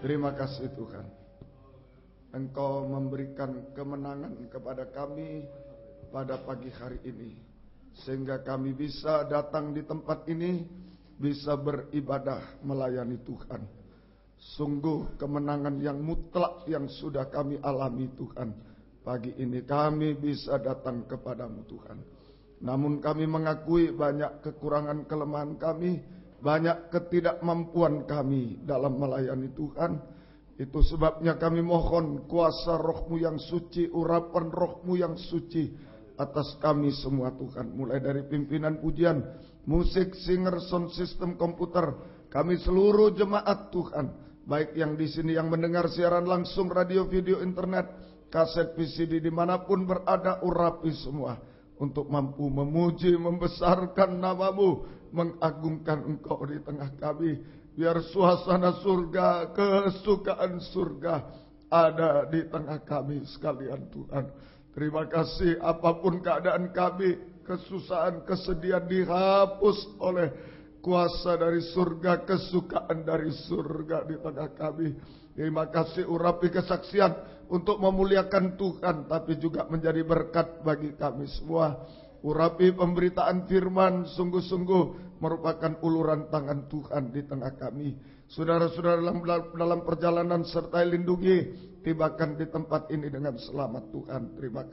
Terima kasih Tuhan. Engkau memberikan kemenangan kepada kami pada pagi hari ini, sehingga kami bisa datang di tempat ini, bisa beribadah melayani Tuhan. Sungguh kemenangan yang mutlak yang sudah kami alami Tuhan. Pagi ini kami bisa datang kepadamu Tuhan. Namun kami mengakui banyak kekurangan kelemahan kami, banyak ketidakmampuan kami dalam melayani Tuhan. Itu sebabnya kami mohon kuasa Roh-Mu yang suci, urapan Roh-Mu yang suci atas kami semua Tuhan. Mulai dari pimpinan pujian, musik, singer, sound system, komputer, kami seluruh jemaat Tuhan, baik yang di sini yang mendengar siaran langsung, radio, video, internet, kaset, VCD, dimanapun berada, urapi semua untuk mampu memuji, membesarkan nama-Mu, mengagungkan Engkau di tengah kami. Biar suasana surga, kesukaan surga ada di tengah kami sekalian Tuhan. Terima kasih, apapun keadaan kami, kesusahan, kesedihan dihapus oleh kuasa dari surga, kesukaan dari surga di tengah kami. Terima kasih, urapi kesaksian untuk memuliakan Tuhan, tapi juga menjadi berkat bagi kami semua. Urapi pemberitaan firman, sungguh-sungguh merupakan uluran tangan Tuhan di tengah kami. Saudara-saudara dalam perjalanan sertai lindungi, tibakan di tempat ini dengan selamat Tuhan. Terima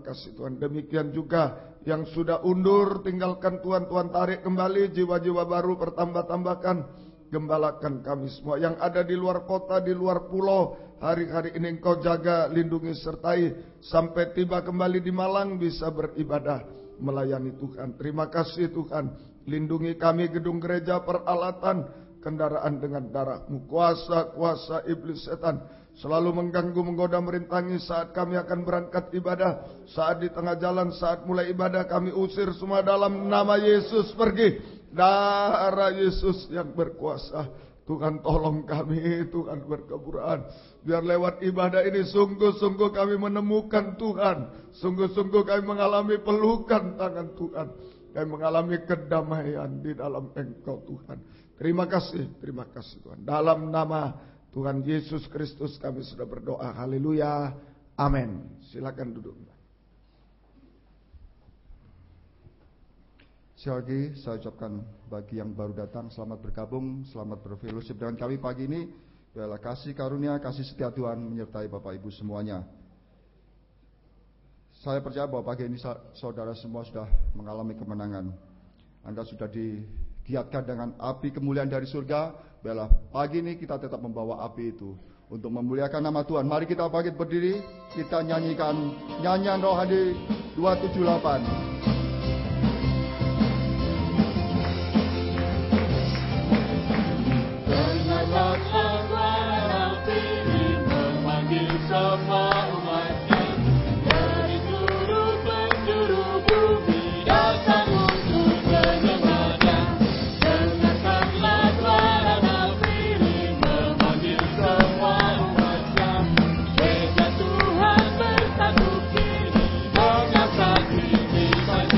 kasih Tuhan. Demikian juga yang sudah undur, tinggalkan Tuhan tarik kembali, jiwa-jiwa baru bertambah-tambahkan. Gembalakan kami semua yang ada di luar kota, di luar pulau. Hari-hari ini Engkau jaga, lindungi, sertai sampai tiba kembali di Malang bisa beribadah melayani Tuhan. Terima kasih Tuhan. Lindungi kami gedung gereja, peralatan, kendaraan dengan darah-Mu. Kuasa iblis setan selalu mengganggu, menggoda, merintangi saat kami akan berangkat ibadah. Saat di tengah jalan, saat mulai ibadah, kami usir semua dalam nama Yesus, pergi. Darah Yesus yang berkuasa. Tuhan tolong kami, Tuhan berkeburaan. Biar lewat ibadah ini sungguh-sungguh kami menemukan Tuhan. Sungguh-sungguh kami mengalami pelukan tangan Tuhan. Kami mengalami kedamaian di dalam Engkau Tuhan. Terima kasih Tuhan. Dalam nama Tuhan Yesus Kristus kami sudah berdoa. Haleluya. Amin. Silakan duduk. Sekali lagi saya ucapkan bagi yang baru datang, selamat bergabung, selamat berfellowship dengan kami pagi ini. Biarlah kasih karunia, kasih setia Tuhan menyertai Bapak Ibu semuanya. Saya percaya bahwa pagi ini saudara semua sudah mengalami kemenangan. Anda sudah digiatkan dengan api kemuliaan dari surga. Biarlah pagi ini kita tetap membawa api itu untuk memuliakan nama Tuhan. Mari kita bangkit berdiri, kita nyanyikan nyanyian rohani 278. Semua umatnya dari seluruh penjuru bumi datang untuk menyembahnya. Dengarkanlah suara nafiri memanggil semua umatnya. Gereja Tuhan bersatu kini, menyaksikan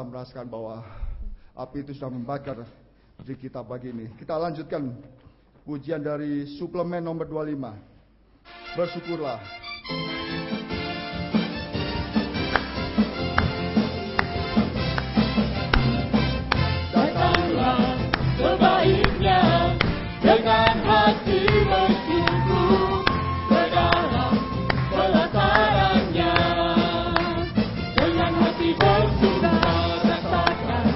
bisa merasakan bahwa api itu sudah membakar di kita pagi ini. Kita lanjutkan pujian dari suplemen nomor 25. Bersyukurlah. Datanglah sebaiknya dengan hati bersyukur ke dalam pelatarannya. Dengan hati bersyukur rasakan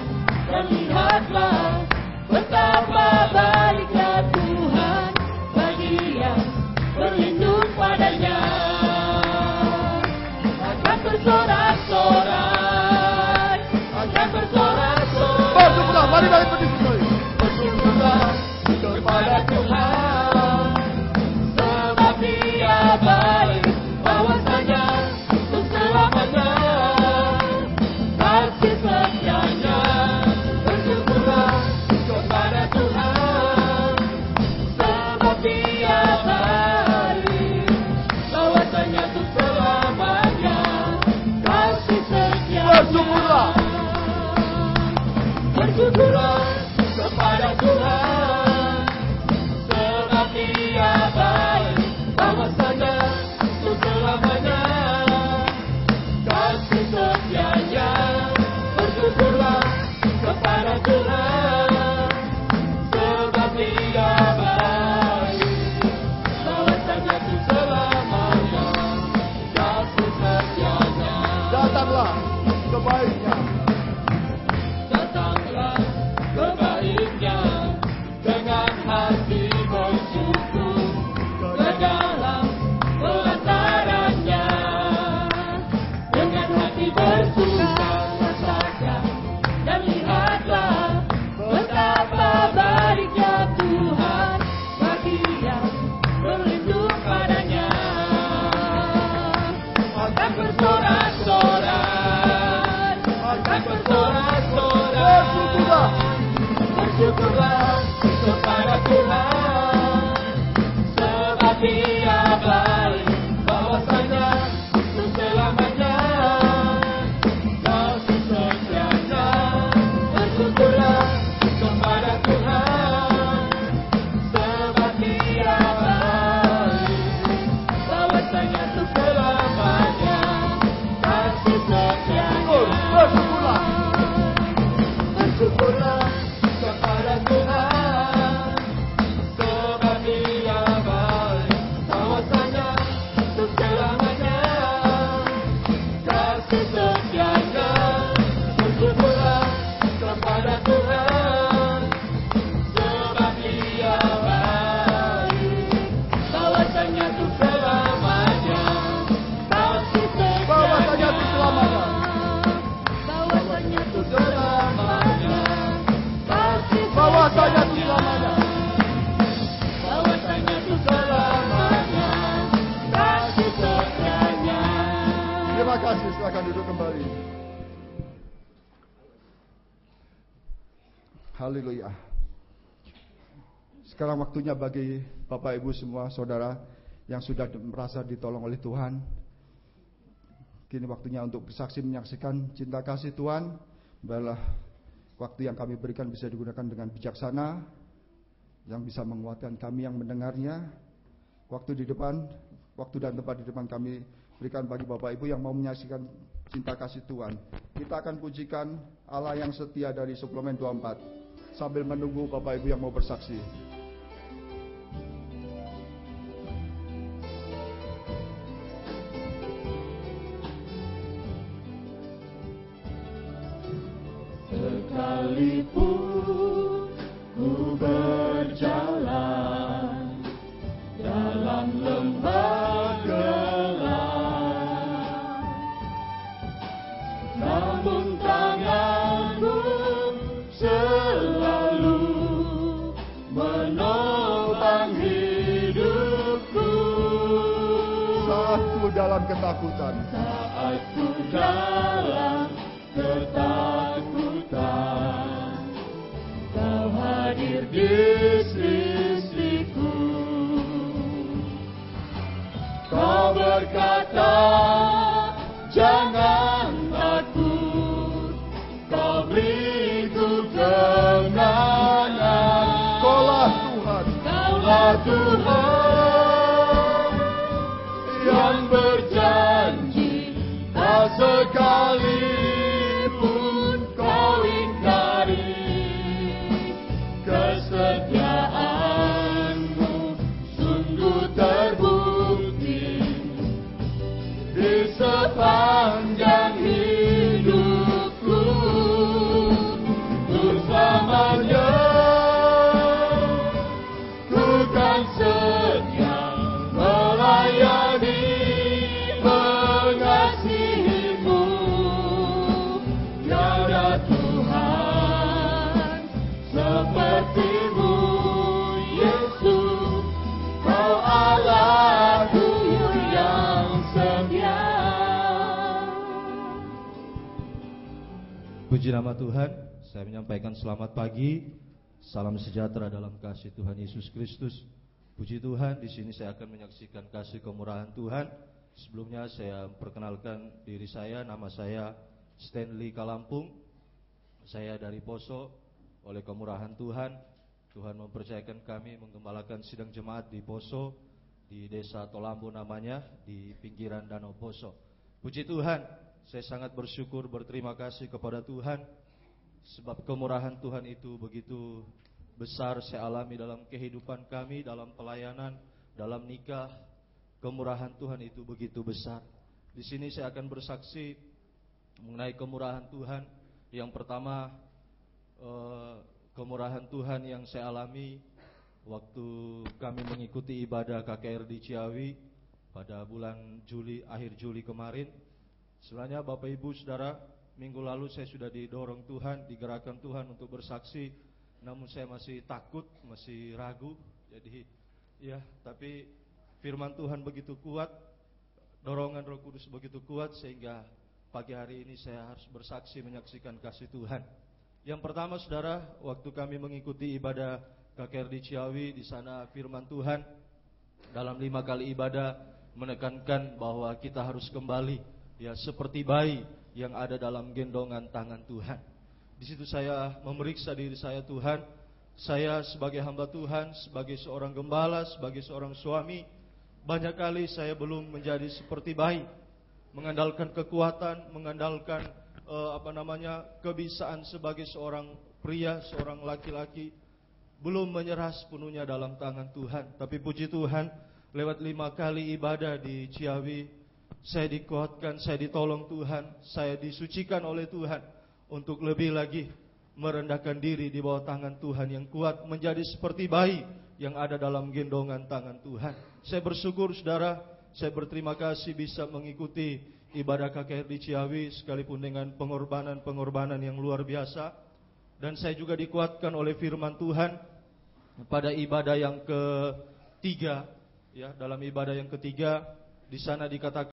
dan lihatlah betapa baiknya Tuhan bagi yang berlindung padanya. Akan bersorak-sorak, akan bersorak-sorak. Bersujudlah, mari berdiri kembali. Bersyukurlah kepada Tuhan, sebab Dia baik, bahwasanya untuk selamanya kasih setianya. Bersyukurlah kepada Tuhan, sebab Dia baik, bahwasanya untuk selamanya kasih setianya. Bersyukurlah. Bersyukurlah kepada Tuhan, sebab Dia baik, bahwasanya untuk selamanya kasih setianya. Bersyukurlah kepada Tuhan, sebab Dia baik, bahwasanya untuk selamanya kasih setianya. Datanglah sebaiknya. Datanglah sebaiknya dengan hati bersyukur ke dalam pelatarannya. Dengan hati bersyukur rasakan dan lihatlah betapa baiknya Tuhan bagi yang berlindung padanya. Akan bersorak-sorak, akan bersorak-sorak. Bersyukurlah. Bersyukurlah kepada Tuhan, sebab Dia baik, bahwasanya untuk selamanya kasih setianya. Bersyukurlah kepada Tuhan, sebab Dia baik, bahwasanya untuk selamanya kasih setianya. Bersyukurlah. Bersyukurlah kepada Tuhan, sebab Dia baik, bahwasanya untuk selamanya kasih setianya. Bersyukurlah kepada Tuhan, sebab Dia baik, bahwasanya untuk selamanya kasih setianya. Bahwasanya untuk selamanya. Bahwasanya untuk selamanya kasih Bahwasanya untuk selamanya. bahwasanya untuk selamanya kasih setianya. Terima kasih, silakan duduk kembali. Haleluya. Sekarang waktunya bagi Bapak Ibu semua saudara yang sudah merasa ditolong oleh Tuhan. Kini waktunya untuk bersaksi menyaksikan cinta kasih Tuhan. Biarlah waktu yang kami berikan bisa digunakan dengan bijaksana, yang bisa menguatkan kami yang mendengarnya. Waktu dan tempat di depan kami berikan bagi Bapak Ibu yang mau menyaksikan cinta kasih Tuhan. Kita akan pujikan Allah yang setia dari suplemen 24 sambil menunggu Bapak Ibu yang mau bersaksi. Sekalipun ku berjalan dalam lembah gelap, namun tangan-Mu selalu menopang hidupku. Saat ku dalam ketakutan, Saat ku dalam ketakutan, Kau hadir di sisiku. Kau berkata, jangan takut, Tuhan yang berjanji tak sekalipun kau ingkari. Kesetiaanmu sungguh terbukti di sepanjang hidupku. Untuk selamanya ku kan setia melayani, mengasihimu. Tiada Tuhan sepertimu, Yesus, kau Allahku yang setia. Puji nama Tuhan. Saya menyampaikan selamat pagi, salam sejahtera dalam kasih Tuhan Yesus Kristus. Puji Tuhan, di sini saya akan menyaksikan kasih kemurahan Tuhan. Sebelumnya saya perkenalkan diri saya, nama saya Stanley Kalampung. Saya dari Poso. Oleh kemurahan Tuhan, Tuhan mempercayakan kami menggembalakan sidang jemaat di Poso, di desa Tolambu namanya, di pinggiran Danau Poso. Puji Tuhan, saya sangat bersyukur, berterima kasih kepada Tuhan, sebab kemurahan Tuhan itu begitu besar saya alami dalam kehidupan kami, dalam pelayanan, dalam nikah. Kemurahan Tuhan itu begitu besar. Di sini saya akan bersaksi mengenai kemurahan Tuhan. Yang pertama, kemurahan Tuhan yang saya alami waktu kami mengikuti ibadah KKR di Ciawi pada bulan Juli, akhir Juli kemarin. Sebenarnya Bapak Ibu Saudara, minggu lalu saya sudah didorong Tuhan, digerakkan Tuhan untuk bersaksi, namun saya masih takut, masih ragu. Jadi ya, tapi firman Tuhan begitu kuat, dorongan Roh Kudus begitu kuat, sehingga pagi hari ini saya harus bersaksi menyaksikan kasih Tuhan. Yang pertama Saudara, waktu kami mengikuti ibadah KKR di Ciawi, di sana firman Tuhan dalam 5 kali ibadah menekankan bahwa kita harus kembali ya seperti bayi yang ada dalam gendongan tangan Tuhan. Di situ saya memeriksa diri saya, Tuhan, saya sebagai hamba Tuhan, sebagai seorang gembala, sebagai seorang suami, banyak kali saya belum menjadi seperti bayi, mengandalkan kekuatan, mengandalkan kebisaan sebagai seorang pria, seorang laki-laki, belum menyerah sepenuhnya dalam tangan Tuhan. Tapi puji Tuhan, lewat 5 kali ibadah di Ciawi, saya dikuatkan, saya ditolong Tuhan, saya disucikan oleh Tuhan untuk lebih lagi merendahkan diri di bawah tangan Tuhan yang kuat, menjadi seperti bayi yang ada dalam gendongan tangan Tuhan. Saya bersyukur Saudara, saya berterima kasih bisa mengikuti ibadah KKR di Ciawi sekalipun dengan pengorbanan yang luar biasa. Dan saya juga dikuatkan oleh firman Tuhan pada ibadah yang ketiga, ya, dalam ibadah yang ketiga di sana dikatakan